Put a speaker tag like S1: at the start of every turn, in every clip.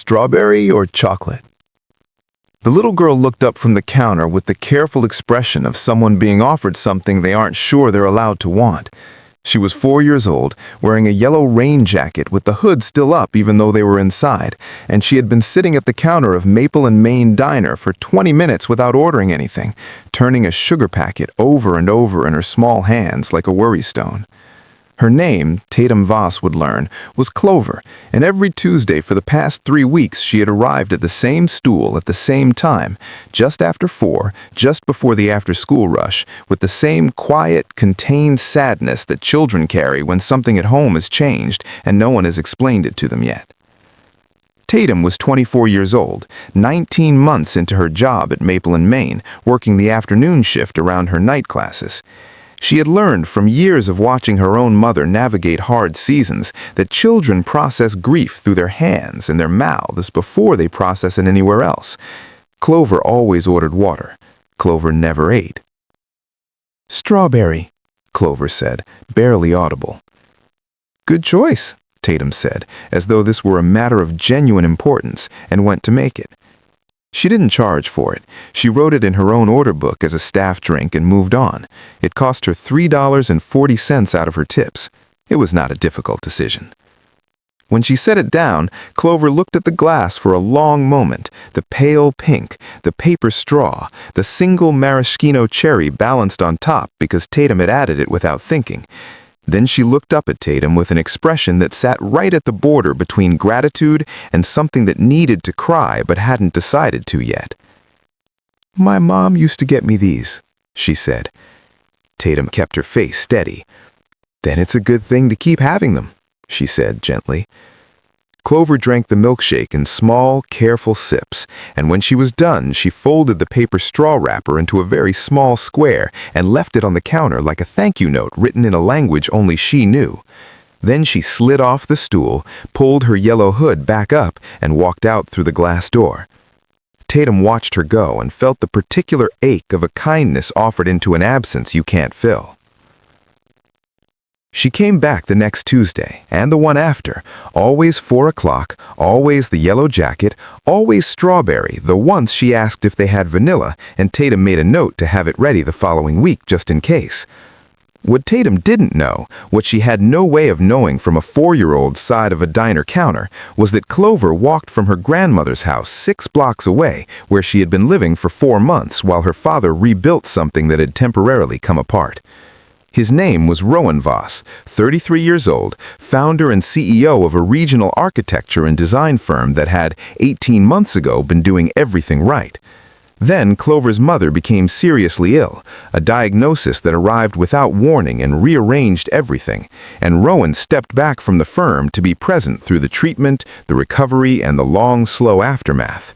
S1: Strawberry or chocolate? The little girl looked up from the counter with the careful expression of someone being offered something they aren't sure they're allowed to want. She was 4 years old, wearing a yellow rain jacket with the hood still up even though they were inside, and she had been sitting at the counter of Maple and Main Diner for 20 minutes without ordering anything, turning a sugar packet over and over in her small hands like a worry stone. Her name, Tatum Voss would learn, was Clover, and every Tuesday for the past 3 weeks she had arrived at the same stool at the same time, just after 4, just before the after-school rush, with the same quiet, contained sadness that children carry when something at home has changed and no one has explained it to them yet. Tatum was 24 years old, 19 months into her job at Maple and Main, working the afternoon shift around her night classes. She had learned from years of watching her own mother navigate hard seasons that children process grief through their hands and their mouths before they process it anywhere else. Clover always ordered water. Clover never ate. "Strawberry," Clover said, barely audible. "Good choice," Tatum said, as though this were a matter of genuine importance, and went to make it. She didn't charge for it. She wrote it in her own order book as a staff drink and moved on. It cost her $3.40 out of her tips. It was not a difficult decision. When she set it down, Clover looked at the glass for a long moment, the pale pink, the paper straw, the single maraschino cherry balanced on top because Tatum had added it without thinking. Then she looked up at Tatum with an expression that sat right at the border between gratitude and something that needed to cry but hadn't decided to yet. "My mom used to get me these," she said. Tatum kept her face steady. "Then it's a good thing to keep having them," she said gently. Clover drank the milkshake in small, careful sips, and when she was done, she folded the paper straw wrapper into a very small square and left it on the counter like a thank you note written in a language only she knew. Then she slid off the stool, pulled her yellow hood back up, and walked out through the glass door. Tatum watched her go and felt the particular ache of a kindness offered into an absence you can't fill. She came back the next Tuesday, and the one after, always 4 o'clock, always the yellow jacket, always strawberry, though once she asked if they had vanilla, and Tatum made a note to have it ready the following week just in case. What Tatum didn't know, what she had no way of knowing from a 4-year-old's side of a diner counter, was that Clover walked from her grandmother's house 6 blocks away, where she had been living for 4 months while her father rebuilt something that had temporarily come apart. His name was Rowan Voss, 33 years old, founder and CEO of a regional architecture and design firm that had, 18 months ago, been doing everything right. Then Clover's mother became seriously ill, a diagnosis that arrived without warning and rearranged everything, and Rowan stepped back from the firm to be present through the treatment, the recovery, and the long, slow aftermath.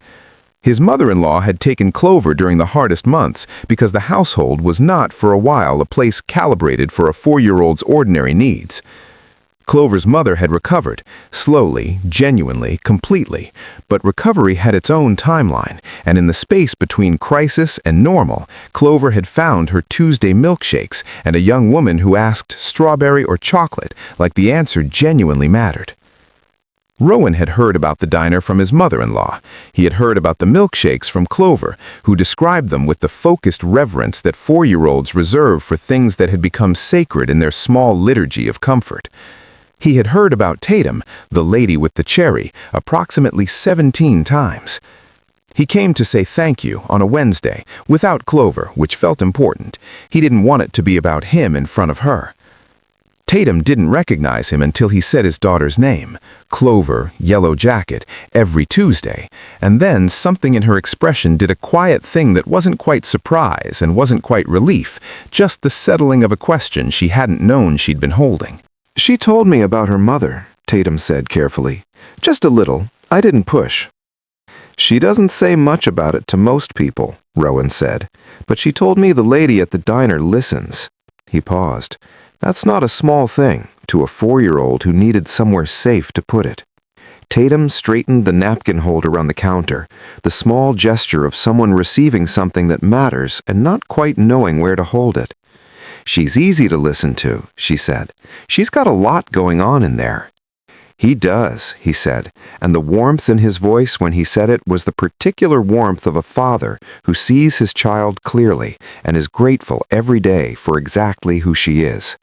S1: His mother-in-law had taken Clover during the hardest months because the household was not for a while a place calibrated for a 4-year-old's ordinary needs. Clover's mother had recovered, slowly, genuinely, completely, but recovery had its own timeline, and in the space between crisis and normal, Clover had found her Tuesday milkshakes and a young woman who asked strawberry or chocolate like the answer genuinely mattered. Rowan had heard about the diner from his mother-in-law. He had heard about the milkshakes from Clover, who described them with the focused reverence that 4-year-olds reserve for things that had become sacred in their small liturgy of comfort. He had heard about Tatum, the lady with the cherry, approximately 17 times. He came to say thank you on a Wednesday, without Clover, which felt important. He didn't want it to be about him in front of her. Tatum didn't recognize him until he said his daughter's name, Clover, yellow jacket, every Tuesday, and then something in her expression did a quiet thing that wasn't quite surprise and wasn't quite relief, just the settling of a question she hadn't known she'd been holding. "She told me about her mother," Tatum said carefully. "Just a little. I didn't push." "She doesn't say much about it to most people," Rowan said, "but she told me the lady at the diner listens." He paused. "That's not a small thing to a 4-year-old who needed somewhere safe to put it." Tatum straightened the napkin holder on the counter, the small gesture of someone receiving something that matters and not quite knowing where to hold it. "She's easy to listen to," she said. "She's got a lot going on in there." "He does," he said, and the warmth in his voice when he said it was the particular warmth of a father who sees his child clearly and is grateful every day for exactly who she is.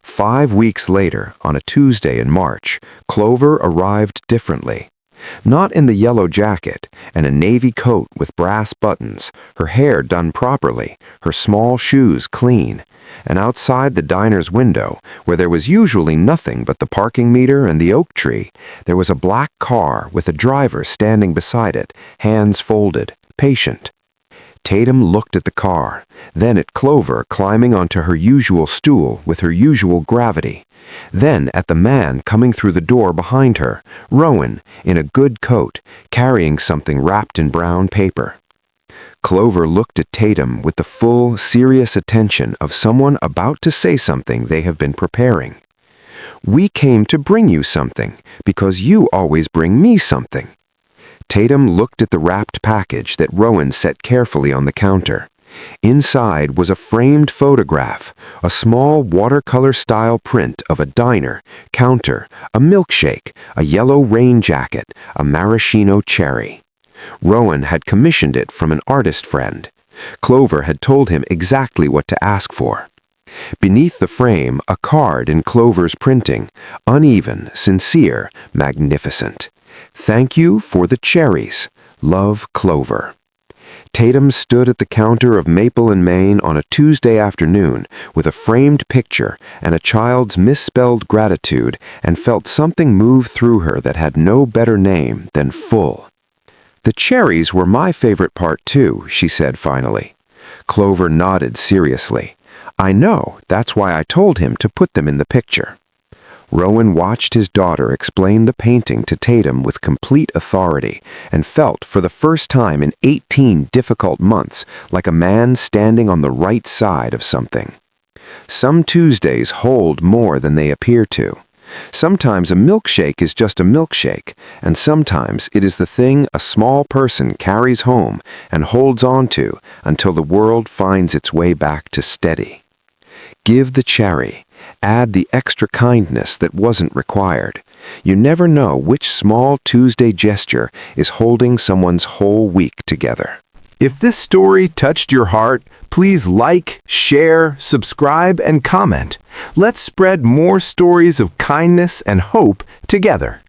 S1: 5 weeks later, on a Tuesday in March, Clover arrived differently. Not in the yellow jacket and a navy coat with brass buttons, her hair done properly, her small shoes clean, and outside the diner's window, where there was usually nothing but the parking meter and the oak tree, there was a black car with a driver standing beside it, hands folded, patient. Tatum looked at the car, then at Clover climbing onto her usual stool with her usual gravity, then at the man coming through the door behind her, Rowan, in a good coat, carrying something wrapped in brown paper. Clover looked at Tatum with the full, serious attention of someone about to say something they have been preparing. "We came to bring you something, because you always bring me something." Tatum looked at the wrapped package that Rowan set carefully on the counter. Inside was a framed photograph, a small watercolor-style print of a diner, counter, a milkshake, a yellow rain jacket, a maraschino cherry. Rowan had commissioned it from an artist friend. Clover had told him exactly what to ask for. Beneath the frame, a card in Clover's printing, uneven, sincere, magnificent. "Thank you for the cherries. Love, Clover." Tatum stood at the counter of Maple and Main on a Tuesday afternoon with a framed picture and a child's misspelled gratitude and felt something move through her that had no better name than full. "The cherries were my favorite part too," she said finally. Clover nodded seriously. "I know, that's why I told him to put them in the picture." Rowan watched his daughter explain the painting to Tatum with complete authority and felt for the first time in 18 difficult months like a man standing on the right side of something. Some Tuesdays hold more than they appear to. Sometimes a milkshake is just a milkshake, and sometimes it is the thing a small person carries home and holds on to until the world finds its way back to steady. Give the cherry. Add the extra kindness that wasn't required. You never know which small Tuesday gesture is holding someone's whole week together. If this story touched your heart, please like, share, subscribe, and comment. Let's spread more stories of kindness and hope together.